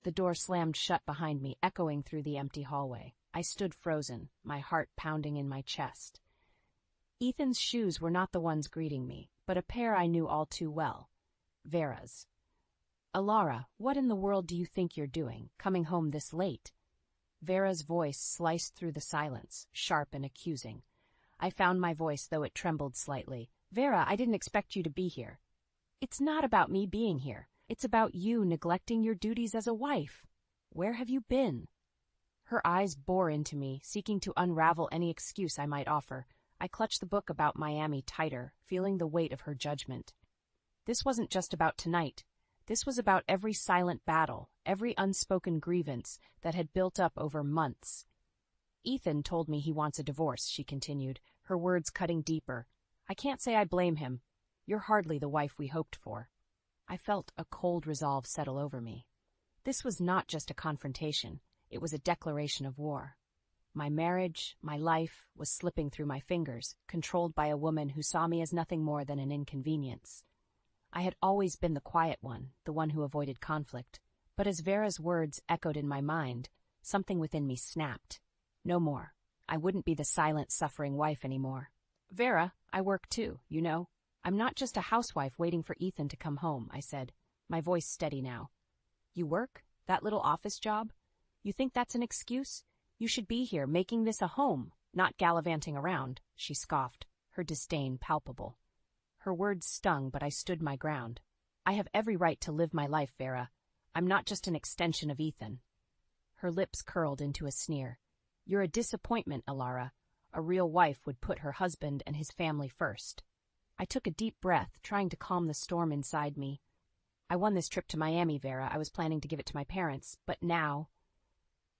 The door slammed shut behind me, echoing through the empty hallway. I stood frozen, my heart pounding in my chest. Ethan's shoes were not the ones greeting me, but a pair I knew all too well. Vera's. "Alara, what in the world do you think you're doing, coming home this late?" Vera's voice sliced through the silence, sharp and accusing. I found my voice, though it trembled slightly. "Vera, I didn't expect you to be here." "It's not about me being here. It's about you neglecting your duties as a wife. Where have you been?" Her eyes bore into me, seeking to unravel any excuse I might offer. I clutched the book about Miami tighter, feeling the weight of her judgment. This wasn't just about tonight. This was about every silent battle, every unspoken grievance that had built up over months. "Ethan told me he wants a divorce," she continued, her words cutting deeper. "I can't say I blame him. You're hardly the wife we hoped for." I felt a cold resolve settle over me. This was not just a confrontation. It was a declaration of war. My marriage, my life, was slipping through my fingers, controlled by a woman who saw me as nothing more than an inconvenience. I had always been the quiet one, the one who avoided conflict. But as Vera's words echoed in my mind, something within me snapped. No more. I wouldn't be the silent, suffering wife anymore. "Vera, I work too, you know. I'm not just a housewife waiting for Ethan to come home," I said, my voice steady now. "You work? That little office job? You think that's an excuse? You should be here, making this a home, not gallivanting around," she scoffed, her disdain palpable. Her words stung, but I stood my ground. "I have every right to live my life, Vera. I'm not just an extension of Ethan." Her lips curled into a sneer. "You're a disappointment, Alara. A real wife would put her husband and his family first." I took a deep breath, trying to calm the storm inside me. "I won this trip to Miami, Vera. I was planning to give it to my parents, but now—"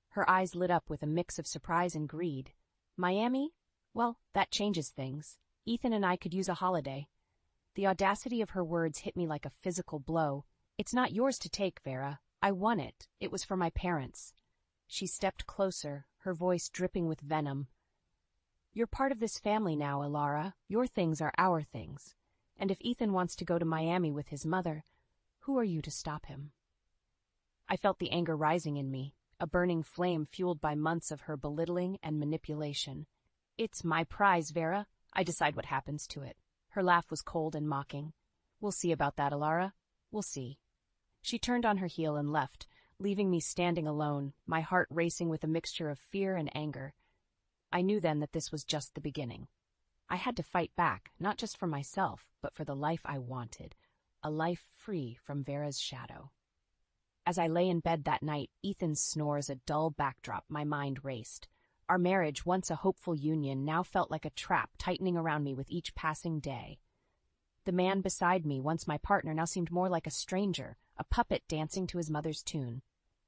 Her eyes lit up with a mix of surprise and greed. "Miami? Well, that changes things. Ethan and I could use a holiday." The audacity of her words hit me like a physical blow. "It's not yours to take, Vera. I won it. It was for my parents." She stepped closer, her voice dripping with venom. "You're part of this family now, Alara. Your things are our things. And if Ethan wants to go to Miami with his mother, who are you to stop him?" I felt the anger rising in me, a burning flame fueled by months of her belittling and manipulation. "It's my prize, Vera. I decide what happens to it." Her laugh was cold and mocking. "We'll see about that, Alara. We'll see." She turned on her heel and left, leaving me standing alone, my heart racing with a mixture of fear and anger. I knew then that this was just the beginning. I had to fight back, not just for myself, but for the life I wanted, a life free from Vera's shadow. As I lay in bed that night, Ethan's snores a dull backdrop, my mind raced. Our marriage, once a hopeful union, now felt like a trap tightening around me with each passing day. The man beside me, once my partner, now seemed more like a stranger, a puppet dancing to his mother's tune.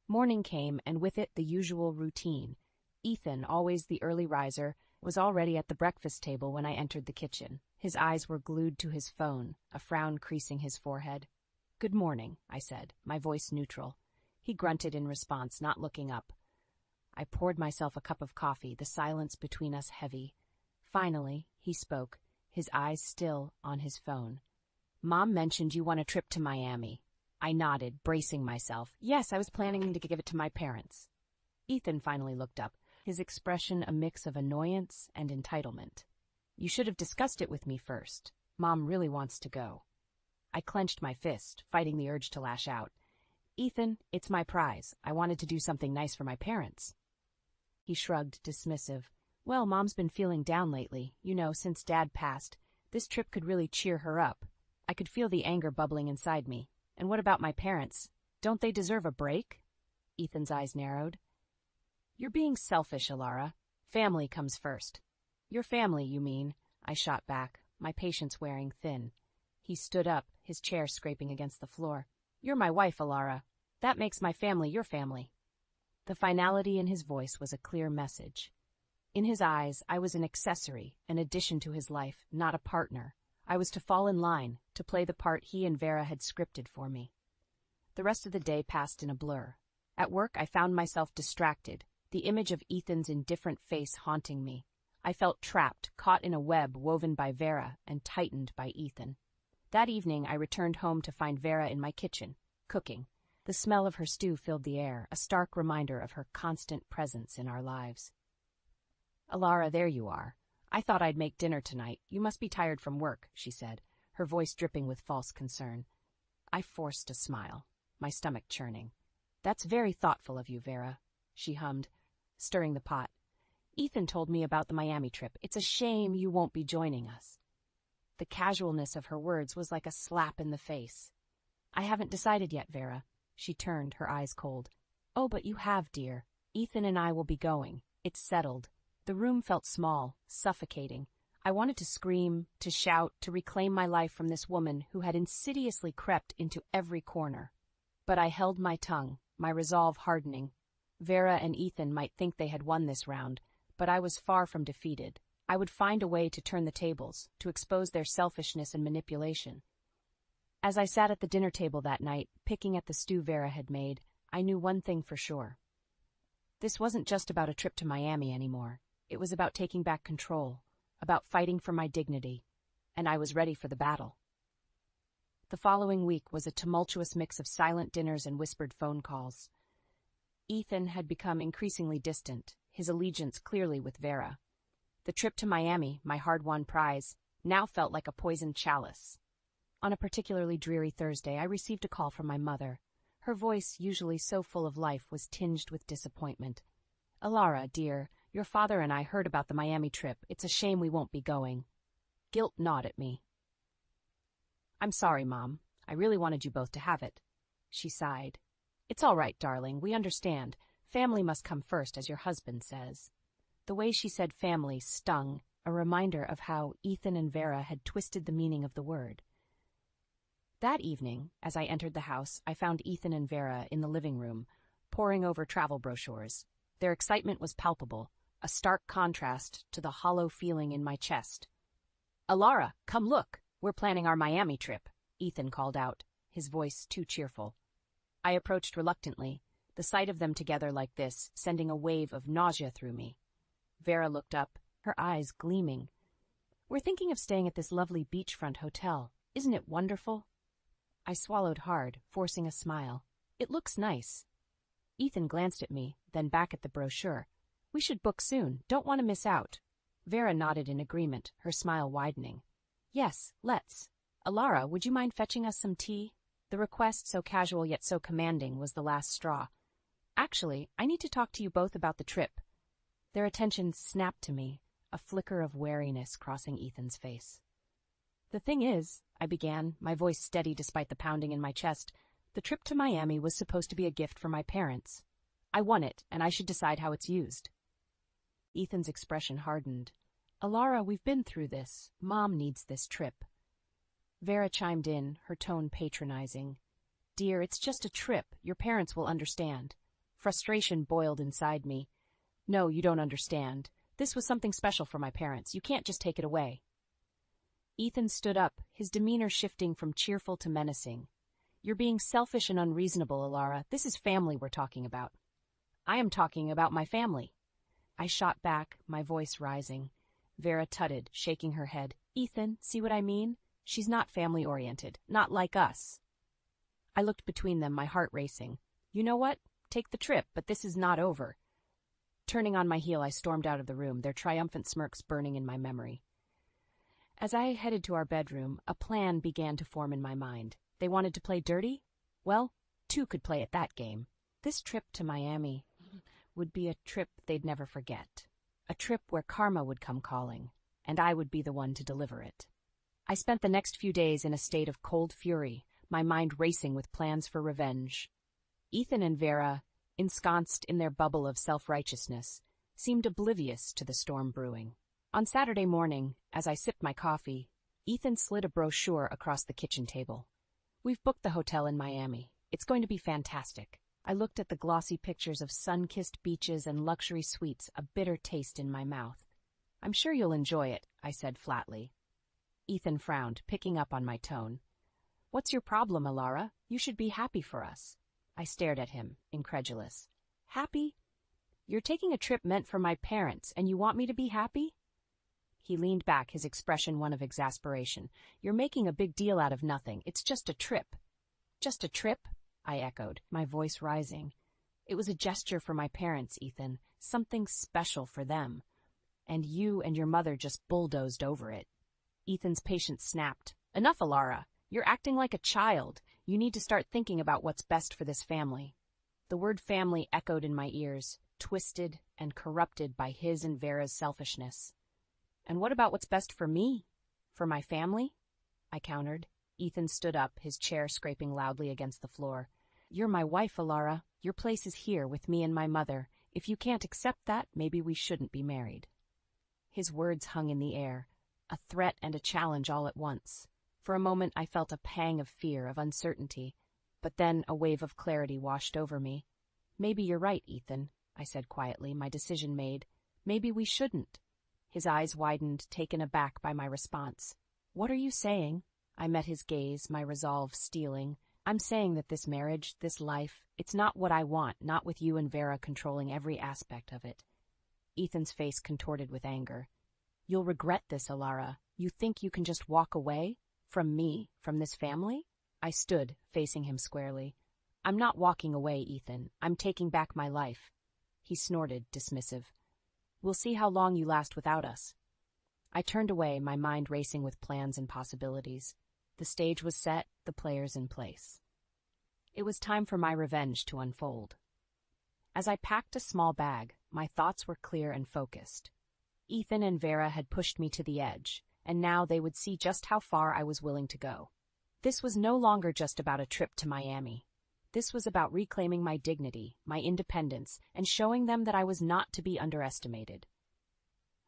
Morning came, and with it the usual routine. Ethan, always the early riser, was already at the breakfast table when I entered the kitchen. His eyes were glued to his phone, a frown creasing his forehead. "Good morning," I said, my voice neutral. He grunted in response, not looking up. I poured myself a cup of coffee, the silence between us heavy. Finally, he spoke, his eyes still on his phone. "Mom mentioned you want a trip to Miami." I nodded, bracing myself. "Yes, I was planning to give it to my parents." Ethan finally looked up, his expression a mix of annoyance and entitlement. "You should have discussed it with me first. Mom really wants to go." I clenched my fist, fighting the urge to lash out. "Ethan, it's my prize. I wanted to do something nice for my parents." He shrugged, dismissive. "Well, Mom's been feeling down lately, since Dad passed. This trip could really cheer her up." I could feel the anger bubbling inside me. "And what about my parents? Don't they deserve a break?" Ethan's eyes narrowed. "You're being selfish, Alara. Family comes first." "Your family, you mean?" I shot back, my patience wearing thin. He stood up, his chair scraping against the floor. "You're my wife, Alara. That makes my family your family." The finality in his voice was a clear message. In his eyes, I was an accessory, an addition to his life, not a partner. I was to fall in line, to play the part he and Vera had scripted for me. The rest of the day passed in a blur. At work, I found myself distracted, the image of Ethan's indifferent face haunting me. I felt trapped, caught in a web woven by Vera and tightened by Ethan. That evening, I returned home to find Vera in my kitchen, cooking. The smell of her stew filled the air, a stark reminder of her constant presence in our lives. "Alara, there you are. I thought I'd make dinner tonight. You must be tired from work," she said, her voice dripping with false concern. I forced a smile, my stomach churning. "That's very thoughtful of you, Vera," she hummed, stirring the pot. "Ethan told me about the Miami trip. It's a shame you won't be joining us." The casualness of her words was like a slap in the face. "I haven't decided yet, Vera." She turned, her eyes cold. "Oh, but you have, dear. Ethan and I will be going. It's settled." The room felt small, suffocating. I wanted to scream, to shout, to reclaim my life from this woman who had insidiously crept into every corner. But I held my tongue, my resolve hardening. Vera and Ethan might think they had won this round, but I was far from defeated. I would find a way to turn the tables, to expose their selfishness and manipulation. As I sat at the dinner table that night, picking at the stew Vera had made, I knew one thing for sure. This wasn't just about a trip to Miami anymore. It was about taking back control, about fighting for my dignity, and I was ready for the battle. The following week was a tumultuous mix of silent dinners and whispered phone calls. Ethan had become increasingly distant, his allegiance clearly with Vera. The trip to Miami, my hard-won prize, now felt like a poisoned chalice. On a particularly dreary Thursday, I received a call from my mother. Her voice, usually so full of life, was tinged with disappointment. "Alara, dear, your father and I heard about the Miami trip. It's a shame we won't be going." Guilt gnawed at me. "I'm sorry, Mom. I really wanted you both to have it." She sighed. "It's all right, darling. We understand. Family must come first, as your husband says." The way she said family stung, a reminder of how Ethan and Vera had twisted the meaning of the word. That evening, as I entered the house, I found Ethan and Vera in the living room, poring over travel brochures. Their excitement was palpable, a stark contrast to the hollow feeling in my chest. "Alara, come look! We're planning our Miami trip," Ethan called out, his voice too cheerful. I approached reluctantly, the sight of them together like this sending a wave of nausea through me. Vera looked up, her eyes gleaming. "We're thinking of staying at this lovely beachfront hotel. Isn't it wonderful?" I swallowed hard, forcing a smile. "It looks nice." Ethan glanced at me, then back at the brochure. "We should book soon. Don't want to miss out." Vera nodded in agreement, her smile widening. "Yes, let's. Alara, would you mind fetching us some tea?" The request, so casual yet so commanding, was the last straw. "Actually, I need to talk to you both about the trip." Their attention snapped to me, a flicker of wariness crossing Ethan's face. "The thing is," I began, my voice steady despite the pounding in my chest, "the trip to Miami was supposed to be a gift for my parents. I won it, and I should decide how it's used." Ethan's expression hardened. "Alara, we've been through this. Mom needs this trip." Vera chimed in, her tone patronizing. "Dear, it's just a trip. Your parents will understand." Frustration boiled inside me. "No, you don't understand. This was something special for my parents. You can't just take it away." Ethan stood up, his demeanor shifting from cheerful to menacing. "You're being selfish and unreasonable, Alara. This is family we're talking about." "I am talking about my family." I shot back, my voice rising. Vera tutted, shaking her head. "Ethan, see what I mean? She's not family-oriented, not like us." I looked between them, my heart racing. "You know what? Take the trip, but this is not over." Turning on my heel, I stormed out of the room, their triumphant smirks burning in my memory. As I headed to our bedroom, a plan began to form in my mind. They wanted to play dirty? Well, two could play at that game. This trip to Miami would be a trip they'd never forget. A trip where karma would come calling, and I would be the one to deliver it. I spent the next few days in a state of cold fury, my mind racing with plans for revenge. Ethan and Vera, ensconced in their bubble of self-righteousness, seemed oblivious to the storm brewing. On Saturday morning, as I sipped my coffee, Ethan slid a brochure across the kitchen table. "We've booked the hotel in Miami. It's going to be fantastic." I looked at the glossy pictures of sun-kissed beaches and luxury suites, a bitter taste in my mouth. "I'm sure you'll enjoy it," I said flatly. Ethan frowned, picking up on my tone. "What's your problem, Alara? You should be happy for us." I stared at him, incredulous. "Happy? You're taking a trip meant for my parents, and you want me to be happy?" He leaned back, his expression one of exasperation. "You're making a big deal out of nothing. It's just a trip." "Just a trip?" I echoed, my voice rising. It was a gesture for my parents, Ethan, something special for them. And you and your mother just bulldozed over it. Ethan's patience snapped. Enough, Alara. You're acting like a child. You need to start thinking about what's best for this family. The word family echoed in my ears, twisted and corrupted by his and Vera's selfishness. And what about what's best for me? For my family? I countered. Ethan stood up, his chair scraping loudly against the floor. You're my wife, Alara. Your place is here with me and my mother. If you can't accept that, maybe we shouldn't be married. His words hung in the air, a threat and a challenge all at once. For a moment I felt a pang of fear, of uncertainty, but then a wave of clarity washed over me. Maybe you're right, Ethan, I said quietly, my decision made. Maybe we shouldn't. His eyes widened, taken aback by my response. What are you saying? I met his gaze, my resolve steeling. I'm saying that this marriage, this life, it's not what I want, not with you and Vera controlling every aspect of it. Ethan's face contorted with anger. You'll regret this, Alara. You think you can just walk away? From me? From this family? I stood, facing him squarely. I'm not walking away, Ethan. I'm taking back my life. He snorted, dismissive. We'll see how long you last without us. I turned away, my mind racing with plans and possibilities. The stage was set, the players in place. It was time for my revenge to unfold. As I packed a small bag, my thoughts were clear and focused. Ethan and Vera had pushed me to the edge, and now they would see just how far I was willing to go. This was no longer just about a trip to Miami. This was about reclaiming my dignity, my independence, and showing them that I was not to be underestimated.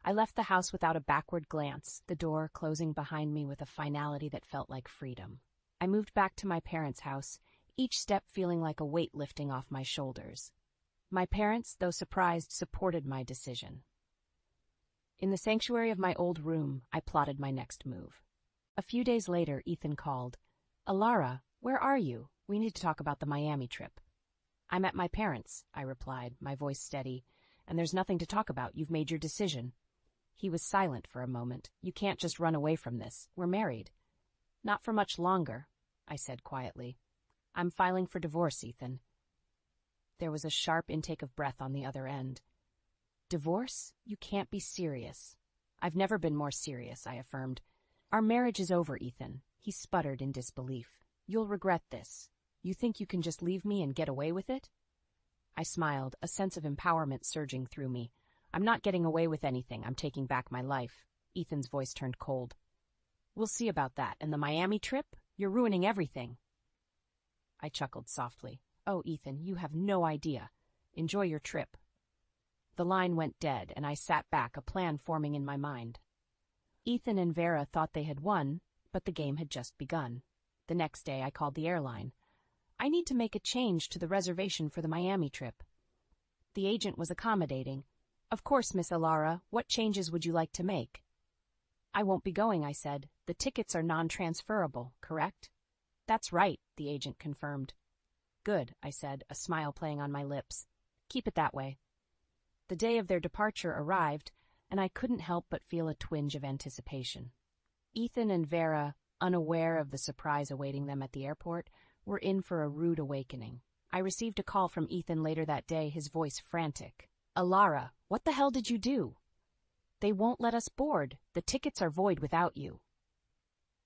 I left the house without a backward glance, the door closing behind me with a finality that felt like freedom. I moved back to my parents' house, each step feeling like a weight lifting off my shoulders. My parents, though surprised, supported my decision. In the sanctuary of my old room, I plotted my next move. A few days later, Ethan called. Alara, where are you? We need to talk about the Miami trip. I'm at my parents', I replied, my voice steady. And there's nothing to talk about. You've made your decision. He was silent for a moment. You can't just run away from this. We're married. Not for much longer, I said quietly. I'm filing for divorce, Ethan. There was a sharp intake of breath on the other end. Divorce? You can't be serious. I've never been more serious, I affirmed. Our marriage is over, Ethan. He sputtered in disbelief. You'll regret this. You think you can just leave me and get away with it? I smiled, a sense of empowerment surging through me. I'm not getting away with anything. I'm taking back my life. Ethan's voice turned cold. We'll see about that. And the Miami trip? You're ruining everything. I chuckled softly. Oh, Ethan, you have no idea. Enjoy your trip. The line went dead, and I sat back, a plan forming in my mind. Ethan and Vera thought they had won, but the game had just begun. The next day, I called the airline. I need to make a change to the reservation for the Miami trip. The agent was accommodating. Of course, Miss Alara, what changes would you like to make? I won't be going, I said. The tickets are non-transferable, correct? That's right, the agent confirmed. Good, I said, a smile playing on my lips. Keep it that way. The day of their departure arrived, and I couldn't help but feel a twinge of anticipation. Ethan and Vera, unaware of the surprise awaiting them at the airport, were in for a rude awakening. I received a call from Ethan later that day, his voice frantic. Alara, what the hell did you do? They won't let us board. The tickets are void without you.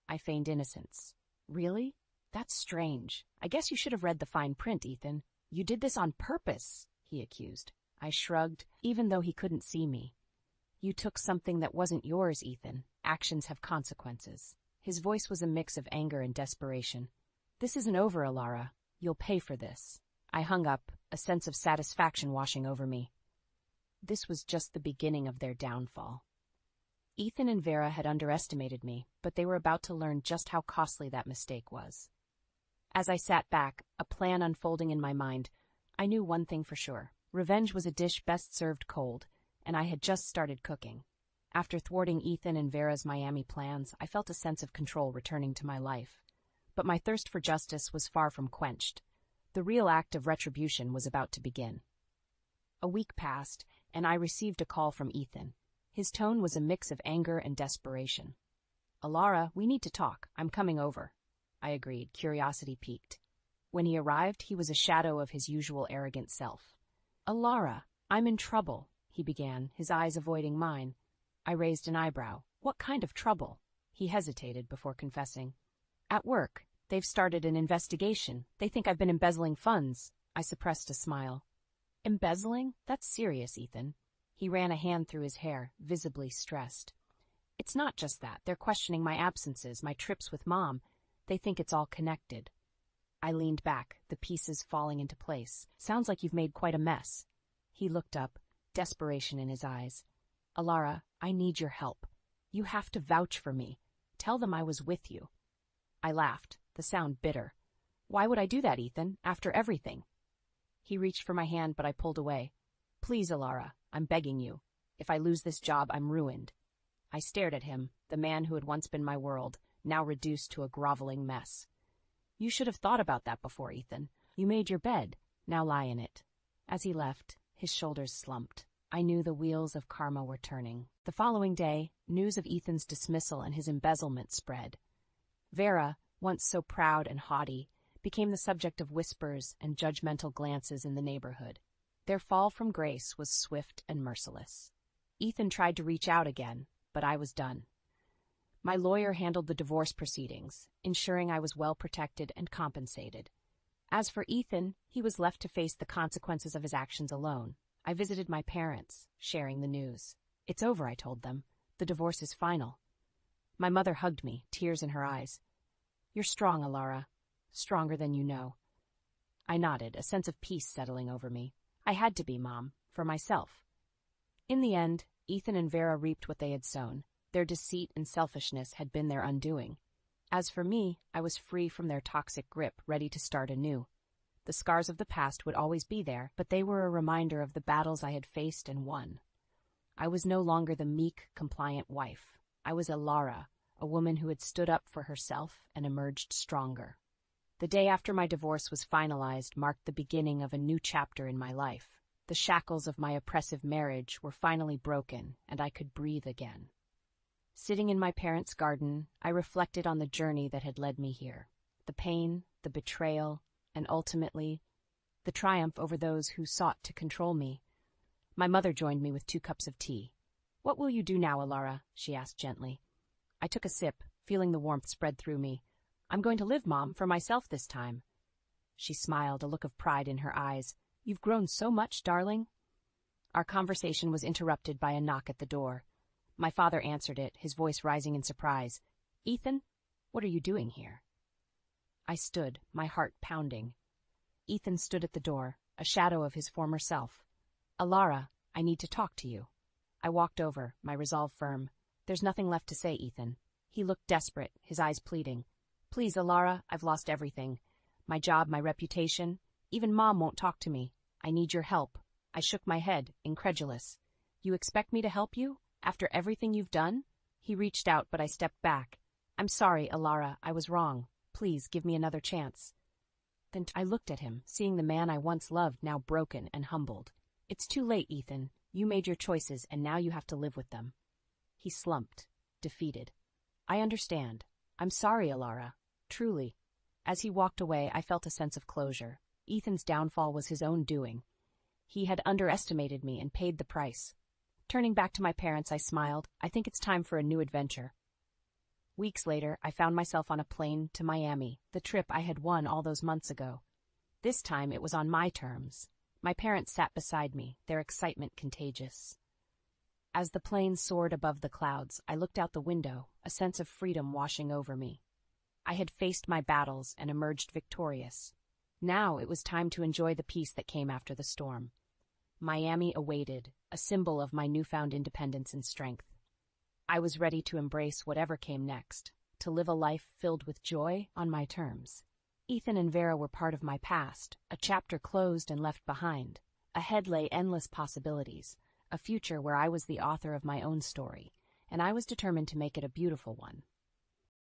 I feigned innocence. Really? That's strange. I guess you should have read the fine print, Ethan. You did this on purpose, he accused. I shrugged, even though he couldn't see me. You took something that wasn't yours, Ethan. Actions have consequences. His voice was a mix of anger and desperation. This isn't over, Alara. You'll pay for this. I hung up, a sense of satisfaction washing over me. This was just the beginning of their downfall. Ethan and Vera had underestimated me, but they were about to learn just how costly that mistake was. As I sat back, a plan unfolding in my mind, I knew one thing for sure. Revenge was a dish best served cold, and I had just started cooking. After thwarting Ethan and Vera's Miami plans, I felt a sense of control returning to my life. But my thirst for justice was far from quenched. The real act of retribution was about to begin. A week passed, and I received a call from Ethan. His tone was a mix of anger and desperation. Alara, we need to talk. I'm coming over. I agreed, curiosity piqued. When he arrived, he was a shadow of his usual arrogant self. "Alara, I'm in trouble," he began, his eyes avoiding mine. I raised an eyebrow. "What kind of trouble?" He hesitated before confessing. "At work. They've started an investigation. They think I've been embezzling funds." I suppressed a smile. "Embezzling? That's serious, Ethan." He ran a hand through his hair, visibly stressed. "It's not just that. They're questioning my absences, my trips with Mom. They think it's all connected." I leaned back, the pieces falling into place. "Sounds like you've made quite a mess." He looked up, desperation in his eyes. "Alara, I need your help. You have to vouch for me. Tell them I was with you." I laughed, the sound bitter. "Why would I do that, Ethan, after everything?" He reached for my hand, but I pulled away. "Please, Alara, I'm begging you. If I lose this job, I'm ruined." I stared at him, the man who had once been my world, now reduced to a groveling mess. "You should have thought about that before, Ethan. You made your bed. Now lie in it." As he left, his shoulders slumped. I knew the wheels of karma were turning. The following day, news of Ethan's dismissal and his embezzlement spread. Vera, once so proud and haughty, became the subject of whispers and judgmental glances in the neighborhood. Their fall from grace was swift and merciless. Ethan tried to reach out again, but I was done. My lawyer handled the divorce proceedings, ensuring I was well protected and compensated. As for Ethan, he was left to face the consequences of his actions alone. I visited my parents, sharing the news. "It's over," I told them. "The divorce is final." My mother hugged me, tears in her eyes. "You're strong, Alara. Stronger than you know." I nodded, a sense of peace settling over me. I had to be, Mom, for myself. In the end, Ethan and Vera reaped what they had sown. Their deceit and selfishness had been their undoing. As for me, I was free from their toxic grip, ready to start anew. The scars of the past would always be there, but they were a reminder of the battles I had faced and won. I was no longer the meek, compliant wife. I was Alara, a woman who had stood up for herself and emerged stronger. The day after my divorce was finalized marked the beginning of a new chapter in my life. The shackles of my oppressive marriage were finally broken, and I could breathe again. Sitting in my parents' garden, I reflected on the journey that had led me here. The pain, the betrayal, and ultimately, the triumph over those who sought to control me. My mother joined me with 2 cups of tea. "What will you do now, Alara?" she asked gently. I took a sip, feeling the warmth spread through me. "I'm going to live, Mom, for myself this time." She smiled, a look of pride in her eyes. "You've grown so much, darling." Our conversation was interrupted by a knock at the door. My father answered it, his voice rising in surprise. "Ethan, what are you doing here?" I stood, my heart pounding. Ethan stood at the door, a shadow of his former self. "Alara, I need to talk to you." I walked over, my resolve firm. "There's nothing left to say, Ethan." He looked desperate, his eyes pleading. "Please, Alara, I've lost everything. My job, my reputation. Even Mom won't talk to me. I need your help." I shook my head, incredulous. "You expect me to help you? After everything you've done?" He reached out, but I stepped back. "I'm sorry, Alara, I was wrong. Please give me another chance." Then I looked at him, seeing the man I once loved now broken and humbled. "It's too late, Ethan. You made your choices, and now you have to live with them." He slumped, defeated. "I understand. I'm sorry, Alara. Truly." As he walked away, I felt a sense of closure. Ethan's downfall was his own doing. He had underestimated me and paid the price. Turning back to my parents, I smiled. "I think it's time for a new adventure." Weeks later, I found myself on a plane to Miami, the trip I had won all those months ago. This time it was on my terms. My parents sat beside me, their excitement contagious. As the plane soared above the clouds, I looked out the window, a sense of freedom washing over me. I had faced my battles and emerged victorious. Now it was time to enjoy the peace that came after the storm. Miami awaited, a symbol of my newfound independence and strength. I was ready to embrace whatever came next, to live a life filled with joy on my terms. Ethan and Vera were part of my past, a chapter closed and left behind. Ahead lay endless possibilities, a future where I was the author of my own story, and I was determined to make it a beautiful one.